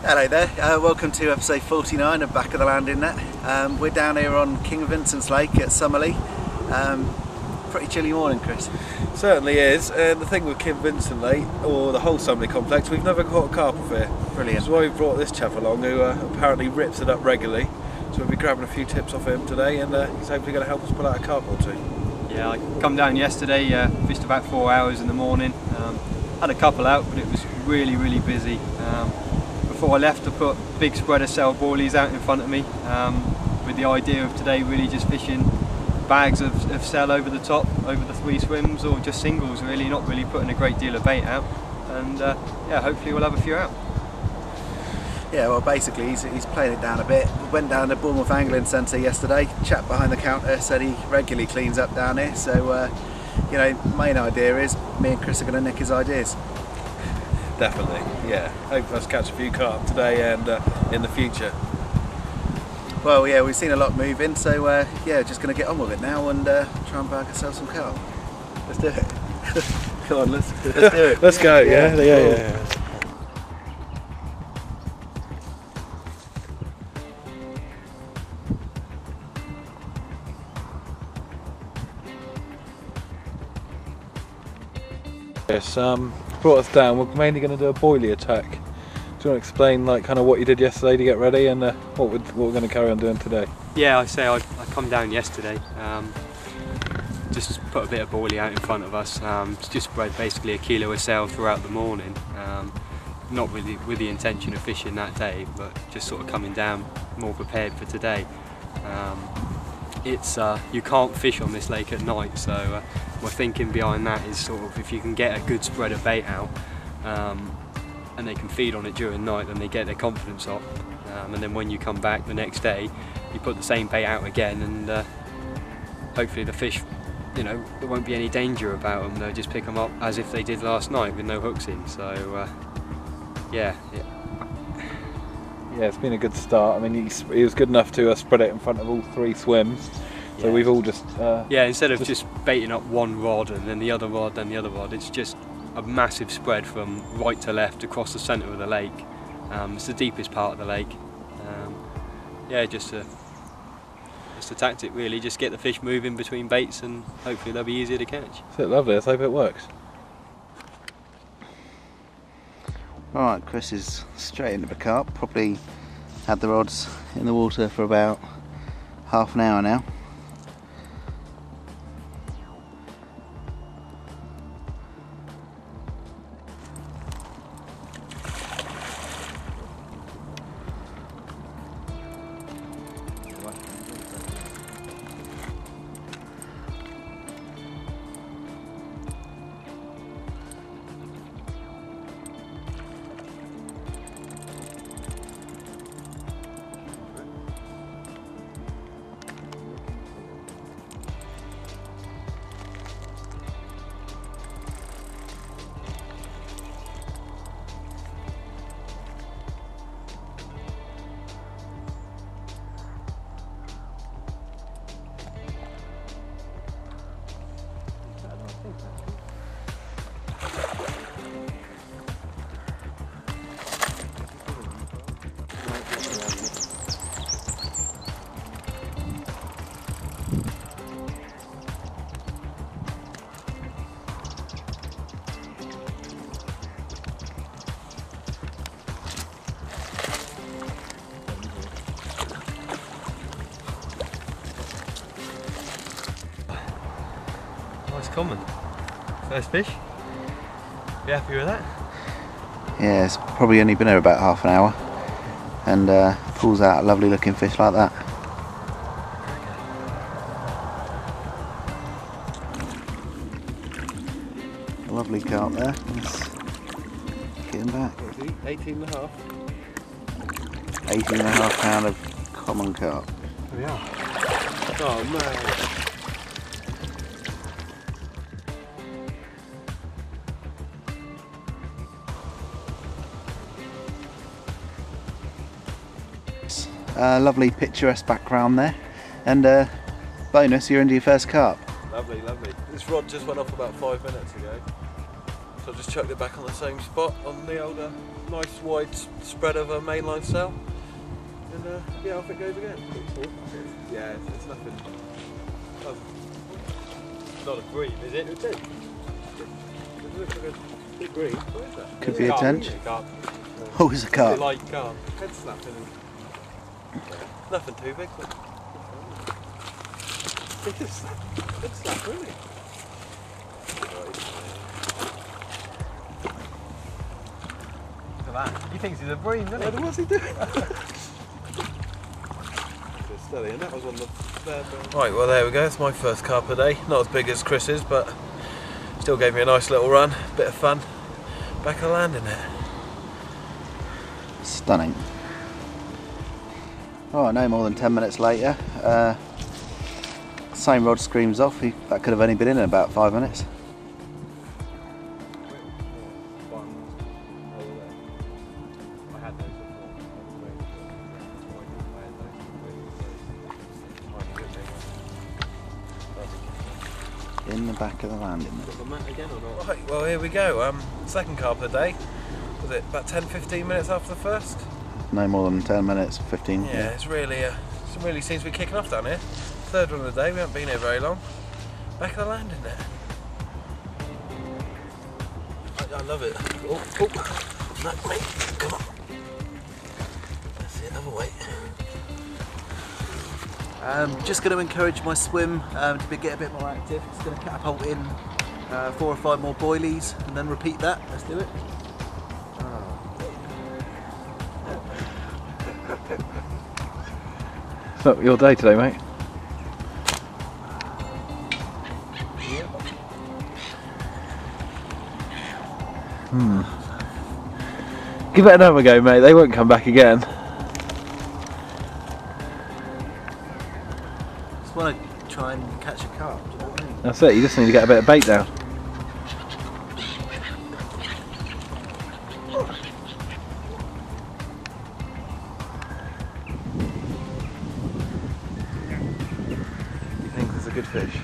Hello there, welcome to episode 49 of Back of the Landing Net. We're down here on King Vincent's Lake at Somerley. Pretty chilly morning, Chris. Certainly is, and the thing with King Vincent Lake, or the whole Somerley complex, we've never caught a carp off here. Brilliant. That's why we brought this chap along who apparently rips it up regularly. So we'll be grabbing a few tips off him today, and he's hopefully going to help us pull out a carp or two. Yeah, I come down yesterday, fished about 4 hours in the morning. Had a couple out, but it was really busy. Before I left, I put a big spread of cell boilies out in front of me, with the idea of today really just fishing bags of cell over the top, over the 3 swims, or just singles really, not really putting a great deal of bait out. And yeah, hopefully we'll have a few out. Yeah, well basically he's playing it down a bit. We went down to Bournemouth Angling Centre yesterday. Chap behind the counter said he regularly cleans up down here, so you know, main idea is me and Chris are going to nick his ideas. Definitely, yeah. Hope us catch a few carp today and in the future. Well, yeah, we've seen a lot moving, so yeah, just going to get on with it now and try and bag ourselves some carp. Let's do it. Come on, let's do it. Let's go, yeah. Yes, brought us down. We're mainly going to do a boilie attack. Do you want to explain like kind of what you did yesterday to get ready and what we're going to carry on doing today? Yeah, I come down yesterday, just put a bit of boilie out in front of us, just spread basically 1 kilo of cell throughout the morning, not really with the intention of fishing that day, but just sort of coming down more prepared for today. You can't fish on this lake at night, so my thinking behind that is sort of if you can get a good spread of bait out and they can feed on it during the night, then they get their confidence up, and then when you come back the next day you put the same bait out again, and hopefully the fish, you know, there won't be any danger about them. They'll just pick them up as if they did last night with no hooks in. So yeah, it's been a good start. I mean, he was good enough to spread it in front of all 3 swims. So we've all just instead of just baiting up one rod and then the other rod, then the other rod, it's just a massive spread from right to left across the centre of the lake. It's the deepest part of the lake. Yeah, just a tactic really. Just get the fish moving between baits, and hopefully they'll be easier to catch. Is it lovely? Let's hope it works. Alright, Chris is straight into the carp. Probably had the rods in the water for about half an hour now. Nice common. First fish. You happy with that? Yeah, it's probably only been here about half an hour, and pulls out a lovely looking fish like that. A lovely carp there. Let's get him back. 18.5. 18.5 pound of common carp. There we are. Oh man. Lovely picturesque background there, and bonus, you're into your first carp. Lovely, lovely. This rod just went off about 5 minutes ago. So I just chucked it back on the same spot on the old nice wide spread of a mainline sail. And yeah, off it goes again. Yeah, it's nothing. Not a bream, is it? It is. It looks like a big bream. What is that? Could be a tench. Carp. Oh, it's a carp. Like carp. Head snapping. Nothing too big, but it's good slap, really. Look at that. He thinks he's a bream, doesn't he? What's he doing? Steady, and that was on the spare bone. Right, well there we go. It's my first carp a day. Not as big as Chris's, but still gave me a nice little run. Bit of fun. Back of land in it. Stunning. Oh, no more than 10 minutes later. Same rod screams off. That could have only been in about 5 minutes. In the back of the landing. Right, well here we go. Second carp of the day. Was it about 10-15 minutes after the first? No more than 10 minutes, 15. Yeah, it's really seems to be kicking off down here. Third one of the day. We haven't been here very long. Back of the landing there. I love it. Oh, no, mate, come on. That's it, another weight. Just going to encourage my swim to get a bit more active. Just going to catapult in 4 or 5 more boilies and then repeat that. Let's do it. So your day today, mate? Give it another go, mate. They won't come back again. Just want to try and catch a carp. Do you know what I mean? That's it. You just need to get a bit of bait down. You think there's a good fish?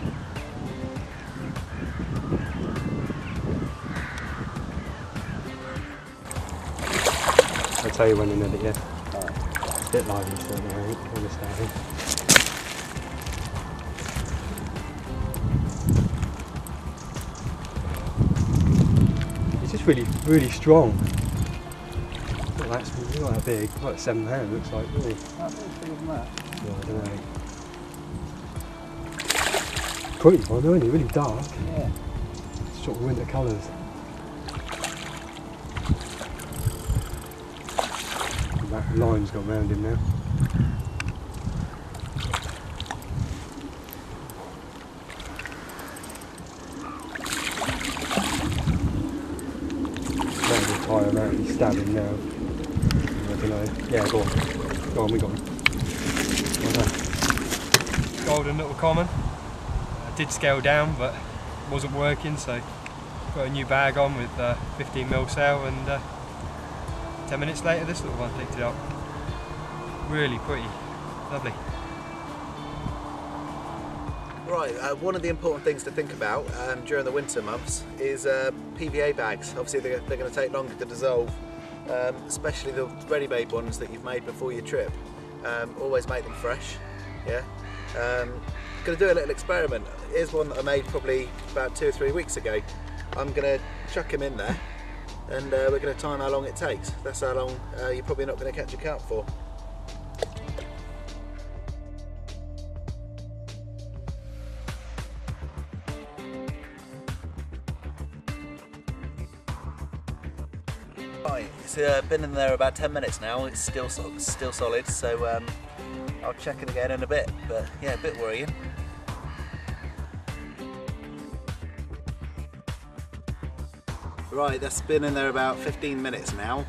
I'll tell you when in it, yeah. It's a bit lively still, I think, when we're starting. It's just really strong. Not that big, like 7 pound looks like, really. That looks bigger than that. Yeah, I don't know. Pretty one, isn't it? Really dark. Yeah. Sort of winter colours. That line's gone round him now. Maybe tie him out, he's stabbing now. I don't know. Yeah, go on. Go on, we got him. Golden little common. I did scale down, but wasn't working, so got a new bag on with 15mm sail, and 10 minutes later this little one picked it up. Really pretty, lovely. Right, one of the important things to think about during the winter months is PVA bags. Obviously they're going to take longer to dissolve, especially the ready-made ones that you've made before your trip. Always make them fresh, yeah. Going to do a little experiment. Here's one that I made probably about 2 or 3 weeks ago. I'm going to chuck him in there, and we're going to time how long it takes. That's how long you're probably not going to catch a carp for. Right, it's been in there about 10 minutes now. It's still solid, so I'll check it again in a bit. But yeah, a bit worrying. Right, that's been in there about 15 minutes now.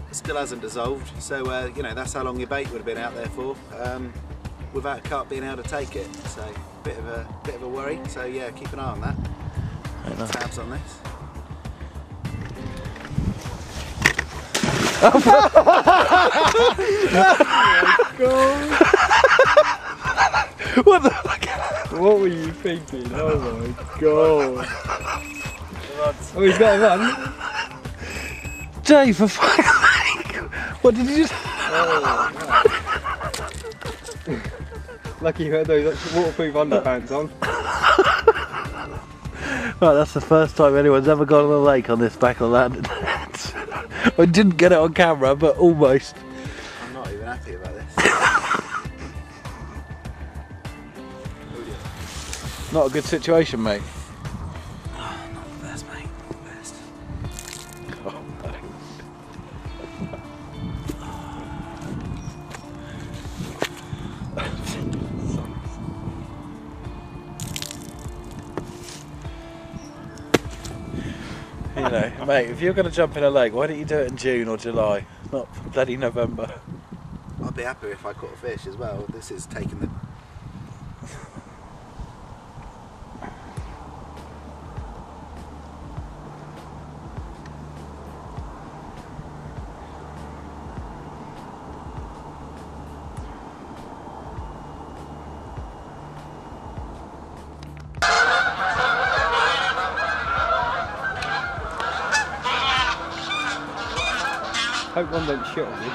It still hasn't dissolved, so you know, that's how long your bait would have been out there for, without a carp being able to take it. So bit of a worry. So yeah, keep an eye on that. Tabs on this. Oh my god! What the fuck? What were you thinking? Oh my god! Oh, he's got a run. Jay, for fuck's sake! What did you just... Oh, lucky you had those waterproof underpants on. Right, that's the first time anyone's ever gone on a lake on this back of land. I didn't get it on camera, but almost. I'm not even happy about this. Not a good situation, mate. Oh, not the best, mate. Not the best. Oh, no. You know, mate, if you're going to jump in a lake, why don't you do it in June or July, not bloody November? I'd be happy if I caught a fish as well. This is taking the... Hope one don't shit on me.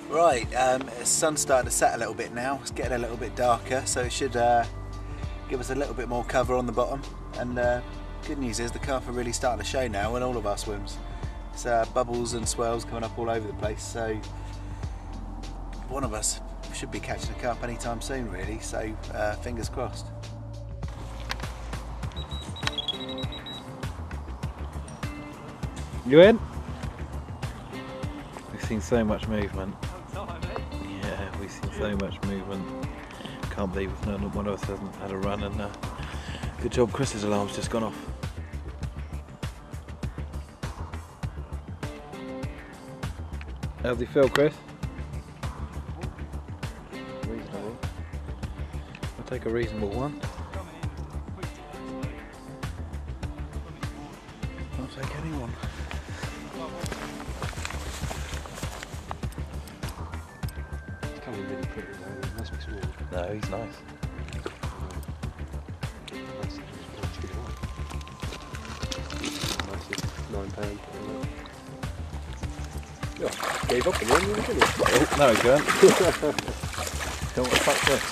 Right, the sun's starting to set a little bit now. It's getting a little bit darker, so it should give us a little bit more cover on the bottom. And good news is the carp are really starting to show now in all of our swims. It's bubbles and swells coming up all over the place, so one of us should be catching a carp anytime soon, really, so fingers crossed. You in? We've seen so much movement. Yeah, we've seen so much movement. Can't believe one of us hasn't had a run, and good job Chris's alarm's just gone off. How's he feel, Chris? Reasonable. I'll take a reasonable one. I'll take anyone. It's coming really pretty though, it must be small. No, he's nice. £9. Oh, gave up again, didn't he? Oh, no he can't. Don't want to fuck this.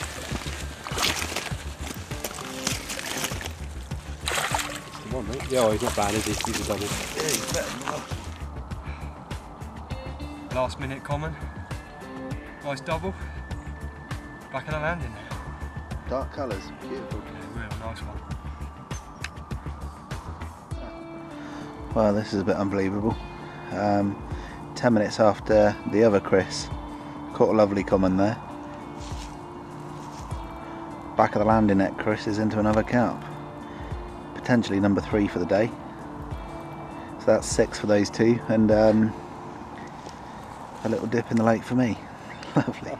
Come on, mate. Yeah, oh, he's not bad, is he? He's a double. Yeah, he's better than that. Last minute common. Nice double. Back of the landing. Dark colours, beautiful. Yeah, real nice one. Well, this is a bit unbelievable. 10 minutes after the other Chris caught a lovely common there. Back of the landing net, Chris is into another carp. Potentially number 3 for the day. So that's 6 for those two, and a little dip in the lake for me. Lovely.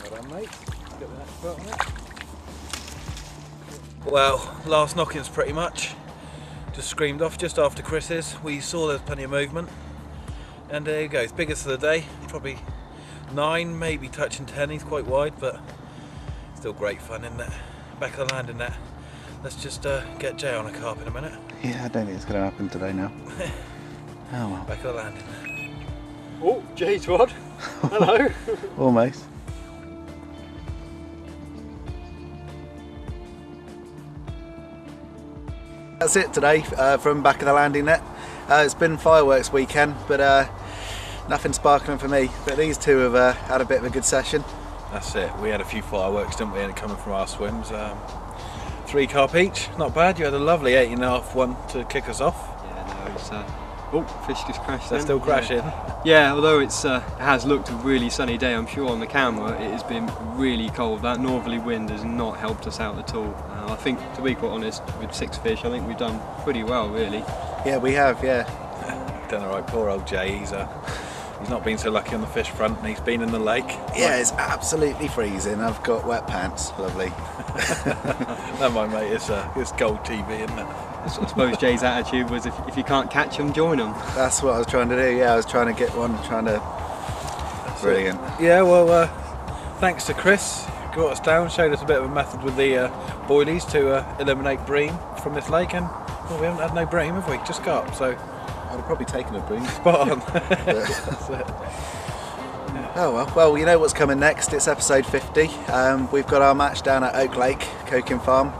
Well done, mate. Get the next foot on it. Well, last knockings pretty much. Just screamed off just after Chris's. We saw there's plenty of movement. And there you go, it's biggest of the day. Probably 9, maybe touching 10. He's quite wide, but still great fun, isn't it? Back of the landing net. Let's just get Jay on a carp in a minute. Yeah, I don't think it's going to happen today now. Oh well. Back of the landing net. Oh, Jay's rod. Hello. Almost. That's it today from back of the landing net. It's been fireworks weekend, but nothing sparkling for me. But these two have had a bit of a good session. That's it. We had a few fireworks, didn't we? And coming from our swims. 3 carp each. Not bad. You had a lovely 8.5 one to kick us off. Yeah, no, it's oh, fish just crashed. They're still crashing. Yeah, although it has looked a really sunny day, I'm sure on the camera it has been really cold. That northerly wind has not helped us out at all. I think, to be quite honest, with 6 fish, I think we've done pretty well, really. Yeah, we have. Yeah. Done alright. Poor old Jay. he's not been so lucky on the fish front, and he's been in the lake. Yeah, it's absolutely freezing. I've got wet pants. Lovely. No, my mate, it's gold TV, isn't it? I suppose Jay's attitude was if you can't catch them, join them. That's what I was trying to do. Yeah, I was trying to get one. Brilliant. Yeah, well, thanks to Chris, he got us down, showed us a bit of a method with the boilies to eliminate bream from this lake, and well, we haven't had no bream, have we? Just carp, so I'd have probably taken a bream. spot on. That's it. Oh well, you know what's coming next. It's episode 50. We've got our match down at Oak Lake, Coking Farm.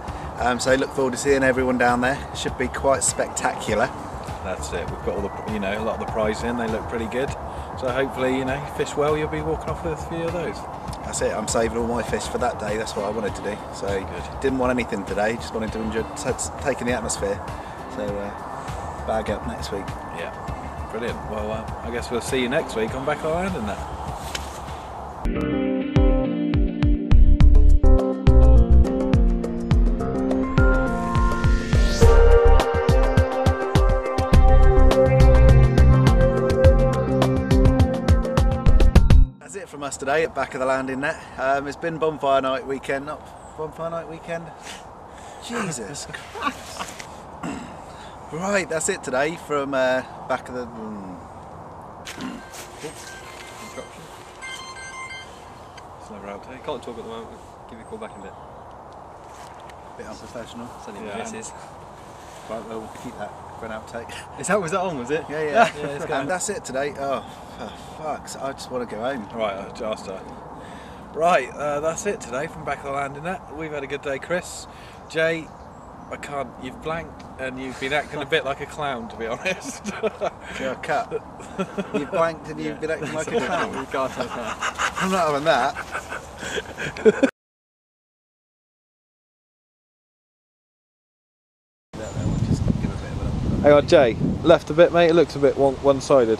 So look forward to seeing everyone down there. It should be quite spectacular. That's it. We've got all the, a lot of the prizes in. They look pretty good. So hopefully, fish well. You'll be walking off with a few of those. That's it. I'm saving all my fish for that day. That's what I wanted to do. So good. Didn't want anything today. Just wanted to enjoy taking the atmosphere. So bag up next week. Yeah, brilliant. Well, I guess we'll see you next week on Back of the Land and that. That's it from us today at Back of the Landing Net. It's been bonfire night weekend, not bonfire night weekend. Jesus Christ. Right, that's it today from Back of the... Interruption. It's never outtake. Can't talk at the moment. We'll give you a call back in a bit. Bit unprofessional. It's only Yeah. misses. Right, well, we'll keep that for an outtake. Was that on, was it? Yeah. it's going. And that's it today. Oh, for fuck's, I just want to go home. Right, I'll start. Right, that's it today from Back of the Land and that. We've had a good day, Chris. Jay, you've blanked and you've been acting a bit like a clown, to be honest. You're a cut. You've blanked and you've been acting like a clown. You can't have that. I'm not having that. Hang on, Jay, left a bit, mate. It looks a bit one-sided.